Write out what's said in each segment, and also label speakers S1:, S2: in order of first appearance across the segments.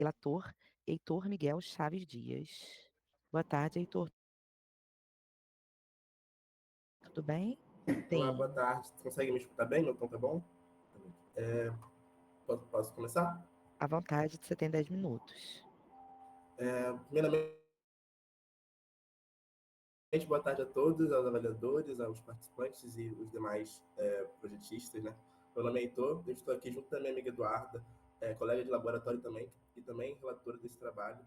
S1: relator Heitor Miguel Chaves Dias. Boa tarde, Heitor. Tudo bem?
S2: Olá, boa tarde. Você consegue me escutar bem? Meu tom tá bom? Posso começar?
S1: À vontade, você tem 10 minutos.
S2: Primeiramente, boa tarde a todos, aos avaliadores, aos participantes e os demais projetistas, né? Meu nome é Heitor, eu estou aqui junto da minha amiga Eduarda, colega de laboratório também, e também relatora desse trabalho,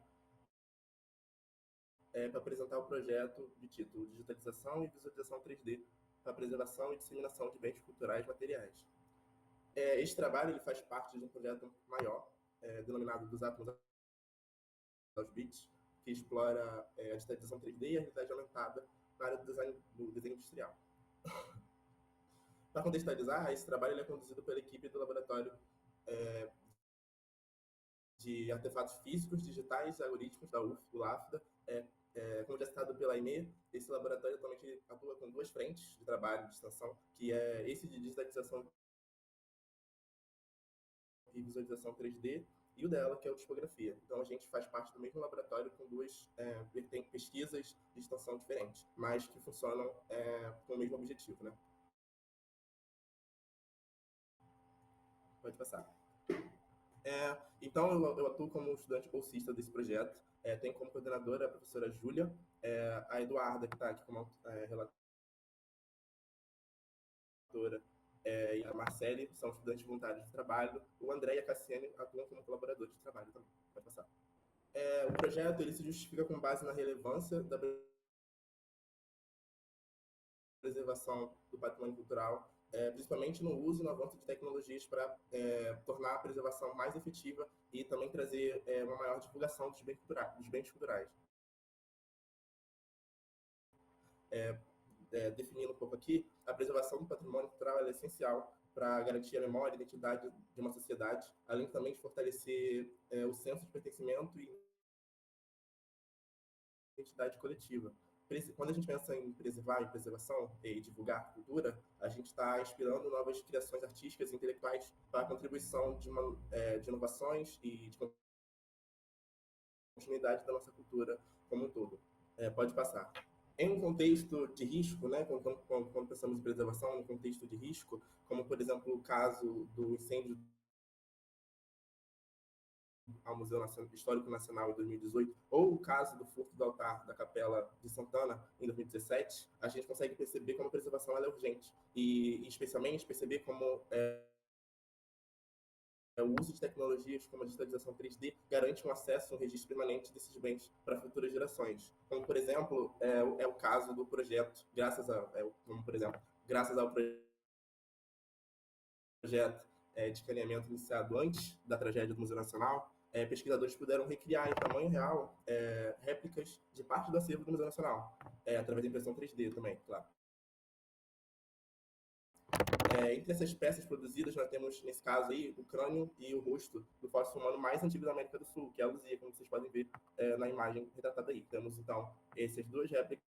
S2: para apresentar o projeto de título Digitalização e Visualização 3D para a preservação e disseminação de bens culturais materiais. Este trabalho ele faz parte de um projeto maior, denominado Dos Átomos aos Bits, que explora a digitalização 3D e a realidade aumentada na área do desenho industrial. Para contextualizar, esse trabalho é conduzido pela equipe do Laboratório é, de Artefatos Físicos, Digitais e Algoritmos da UF, do LAFDA. Como já citado pela Aimee, esse laboratório atualmente atua com duas frentes de trabalho de extensão, que é esse de digitalização e visualização 3D, e o dela, que é o Tipografia. Então, a gente faz parte do mesmo laboratório com duas pesquisas de extensão diferentes, mas que funcionam com o mesmo objetivo, né? Pode passar. Então, eu atuo como estudante bolsista desse projeto. Tenho como coordenadora a professora Júlia, a Eduarda, que está aqui como relatora, e a Marcele são estudantes voluntários de trabalho. O André e a Cassiane atuam como colaboradores de trabalho também. Pode passar. O projeto ele se justifica com base na relevância da preservação do patrimônio cultural, principalmente no uso e no avanço de tecnologias para tornar a preservação mais efetiva e também trazer uma maior divulgação dos bens culturais. Definindo um pouco aqui, a preservação do patrimônio cultural é essencial para garantir a memória e identidade de uma sociedade, além também de fortalecer o senso de pertencimento e identidade coletiva. Quando a gente pensa em preservar e preservação e divulgar a cultura, a gente está inspirando novas criações artísticas e intelectuais para a contribuição de inovações e de continuidade da nossa cultura como um todo. Pode passar. Em um contexto de risco, né, quando pensamos em preservação, no contexto de risco, como, por exemplo, o caso do incêndio ao Museu Histórico Nacional em 2018, ou o caso do furto do altar da Capela de Santana em 2017, a gente consegue perceber como a preservação é urgente e especialmente perceber como o uso de tecnologias como a digitalização 3D garante um acesso, um registro permanente desses bens para futuras gerações. Como, por exemplo, é o caso do projeto, graças ao projeto de escaneamento iniciado antes da tragédia do Museu Nacional, pesquisadores puderam recriar em tamanho real réplicas de parte do acervo do Museu Nacional, através da impressão 3D também, claro. Entre essas peças produzidas, nós temos, nesse caso aí, o crânio e o rosto do fóssil humano mais antigo da América do Sul, que é a Luzia, como vocês podem ver na imagem retratada aí. Temos, então, essas duas réplicas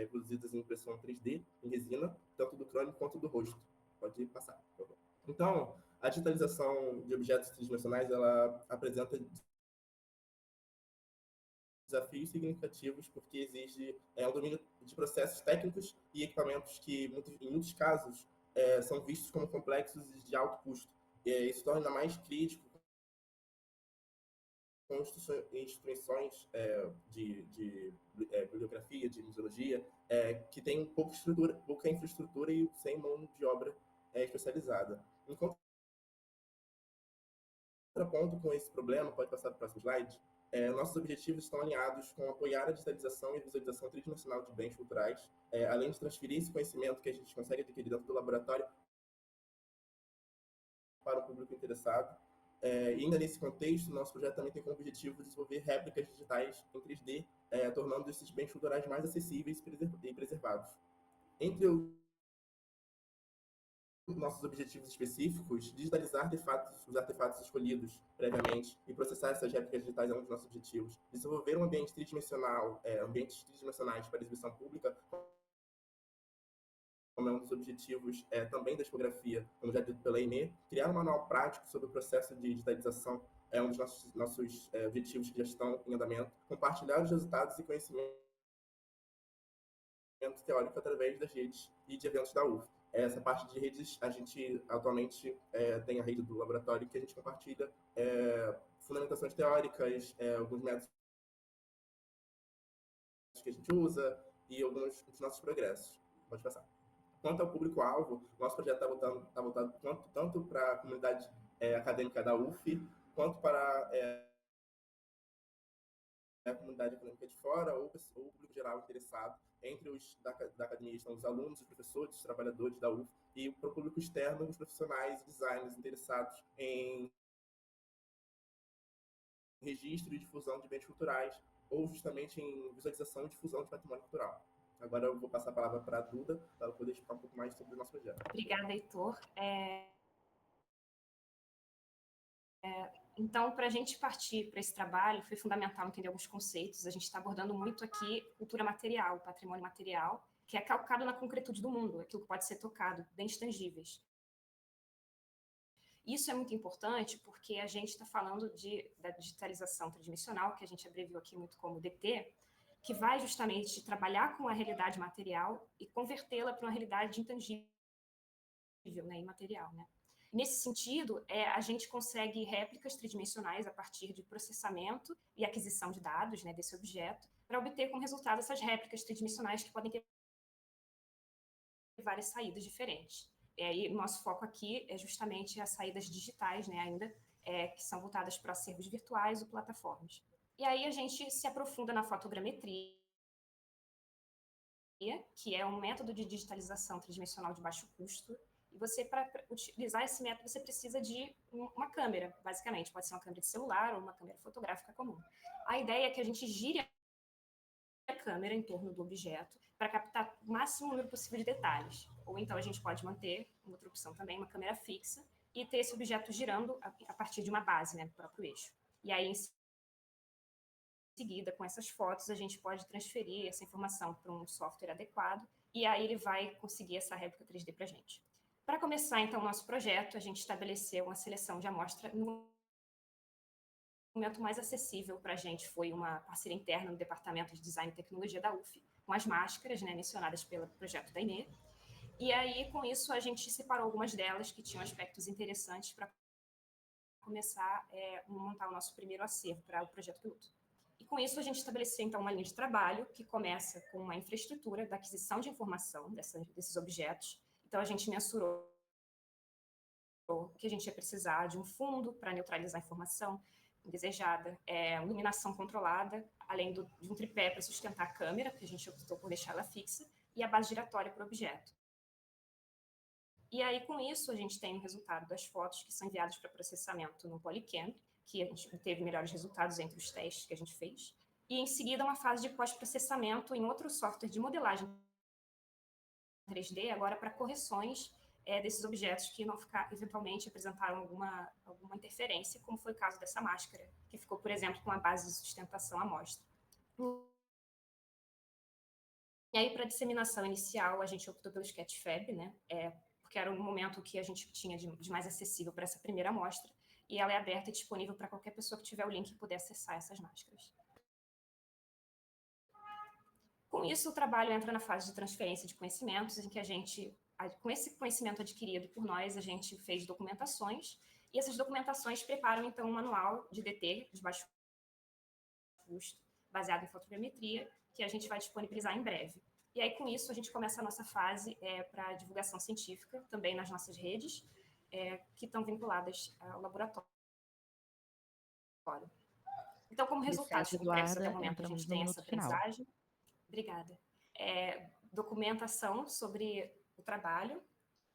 S2: produzidas em impressão 3D, em resina, tanto do crânio quanto do rosto. Pode passar, por favor. Então, a digitalização de objetos tridimensionais, ela apresenta desafios significativos porque exige um domínio de processos técnicos e equipamentos que, em muitos casos, são vistos como complexos e de alto custo. Isso torna ainda mais crítico com instituições de bibliografia, de museologia, que tem pouca infraestrutura e sem mão de obra especializada. Em contraponto com esse problema, pode passar para o próximo slide, nossos objetivos estão alinhados com apoiar a digitalização e visualização tridimensional de bens culturais, além de transferir esse conhecimento que a gente consegue adquirir dentro do laboratório para o público interessado. E ainda nesse contexto, nosso projeto também tem como objetivo desenvolver réplicas digitais em 3D, tornando esses bens culturais mais acessíveis e preservados. Entre nossos objetivos específicos, digitalizar os artefatos escolhidos previamente e processar essas réplicas digitais é um dos nossos objetivos. Desenvolver um ambiente tridimensional, ambientes tridimensionais para exibição pública, como é um dos objetivos também da tipografia, como já dito pela Inê, criar um manual prático sobre o processo de digitalização é um dos nossos objetivos que já estão em andamento, compartilhar os resultados e conhecimento teórico através das redes e de eventos da UF. Essa parte de redes, a gente atualmente tem a rede do laboratório que a gente compartilha fundamentações teóricas, alguns métodos que a gente usa e alguns dos nossos progressos. Pode passar. Quanto ao público-alvo, nosso projeto está voltado tanto para a comunidade acadêmica da UF, quanto para a comunidade acadêmica de fora, ou o público geral interessado. Entre os da academia estão os alunos, os professores, os trabalhadores da UF, e para o público externo, os profissionais e designers interessados em registro e difusão de bens culturais, ou justamente em visualização e difusão de patrimônio cultural. Agora eu vou passar a palavra para a Duda, para ela poder explicar um pouco mais sobre o nosso projeto.
S3: Obrigada, Heitor. Então, para a gente partir para esse trabalho, foi fundamental entender alguns conceitos. A gente está abordando muito aqui cultura material, patrimônio material, que é calcado na concretude do mundo, aquilo que pode ser tocado, bens tangíveis. Isso é muito importante porque a gente está falando da digitalização tridimensional, que a gente abreviou aqui muito como DT, que vai justamente trabalhar com a realidade material e convertê-la para uma realidade intangível, né, imaterial, né? Nesse sentido, a gente consegue réplicas tridimensionais a partir de processamento e aquisição de dados, né, desse objeto, para obter como resultado essas réplicas tridimensionais que podem ter várias saídas diferentes. E o nosso foco aqui é justamente as saídas digitais, né, ainda, que são voltadas para acervos virtuais ou plataformas. E aí a gente se aprofunda na fotogrametria, que é um método de digitalização tridimensional de baixo custo. E você, para utilizar esse método, você precisa de uma câmera, basicamente. Pode ser uma câmera de celular ou uma câmera fotográfica comum. A ideia é que a gente gire a câmera em torno do objeto para captar o máximo número possível de detalhes. Ou então a gente pode manter, outra opção também, uma câmera fixa e ter esse objeto girando a partir de uma base, né, do próprio eixo. E aí, em seguida, com essas fotos, a gente pode transferir essa informação para um software adequado e aí ele vai conseguir essa réplica 3D para a gente. Para começar, então, o nosso projeto, a gente estabeleceu uma seleção de amostra. No momento mais acessível para a gente foi uma parceria interna no Departamento de Design e Tecnologia da UF, com as máscaras, né, mencionadas pelo projeto da Inê. E aí, com isso, a gente separou algumas delas que tinham aspectos interessantes para começar a montar o nosso primeiro acervo para o projeto piloto. E com isso, a gente estabeleceu, então, uma linha de trabalho que começa com uma infraestrutura da aquisição de informação desses objetos. Então, a gente mensurou que a gente ia precisar de um fundo para neutralizar a informação indesejada, iluminação controlada, além de um tripé para sustentar a câmera, que a gente optou por deixar ela fixa, e a base giratória para o objeto. E aí, com isso, a gente tem o resultado das fotos que são enviadas para processamento no Polycam, que a gente teve melhores resultados entre os testes que a gente fez, e em seguida uma fase de pós-processamento em outro software de modelagem 3D, agora para correções desses objetos que não eventualmente apresentaram alguma interferência, como foi o caso dessa máscara, que ficou, por exemplo, com a base de sustentação à mostra. E aí, para disseminação inicial, a gente optou pelo Sketchfab, né? Porque era o momento que a gente tinha de mais acessível para essa primeira amostra, e ela é aberta e disponível para qualquer pessoa que tiver o link e puder acessar essas máscaras. Com isso, o trabalho entra na fase de transferência de conhecimentos, em que a gente, com esse conhecimento adquirido por nós, a gente fez documentações, e essas documentações preparam, então, um manual de DT, de baixo custo, baseado em fotogrametria, que a gente vai disponibilizar em breve. E aí, com isso, a gente começa a nossa fase para divulgação científica, também nas nossas redes, que estão vinculadas ao laboratório. Então, como resultados concretos até o momento, a gente tem essa aprendizagem. Obrigada. Documentação sobre o trabalho,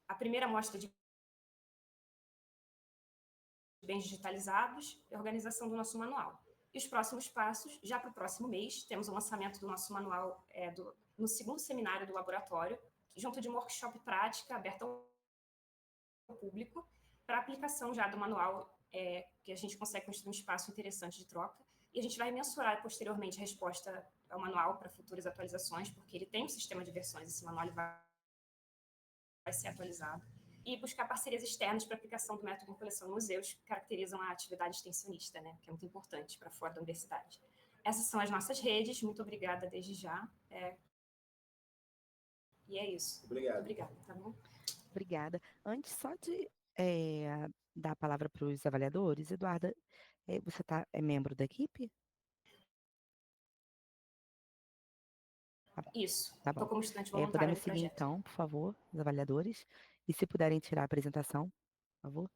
S3: a primeira amostra de bens digitalizados e organização do nosso manual. E os próximos passos, já para o próximo mês, temos o lançamento do nosso manual no segundo seminário do laboratório, junto de um workshop prática aberto ao público, para aplicação já do manual, que a gente consegue construir um espaço interessante de troca, e a gente vai mensurar posteriormente a resposta ao manual para futuras atualizações, porque ele tem um sistema de versões, esse manual vai ser atualizado. E buscar parcerias externas para aplicação do método em coleção em museus, que caracterizam a atividade extensionista, né, que é muito importante para fora da universidade. Essas são as nossas redes. Muito obrigada desde já. E é isso.
S2: Obrigado.
S3: Obrigada, tá bom?
S1: Obrigada. Antes só de dar a palavra para os avaliadores, Eduarda, você é membro da equipe?
S3: Isso.
S1: Tá
S3: Estou
S1: bom.
S3: como estudante voluntária
S1: Podemos
S3: do
S1: seguir
S3: projeto.
S1: então, por favor, os avaliadores. E se puderem tirar a apresentação, por favor.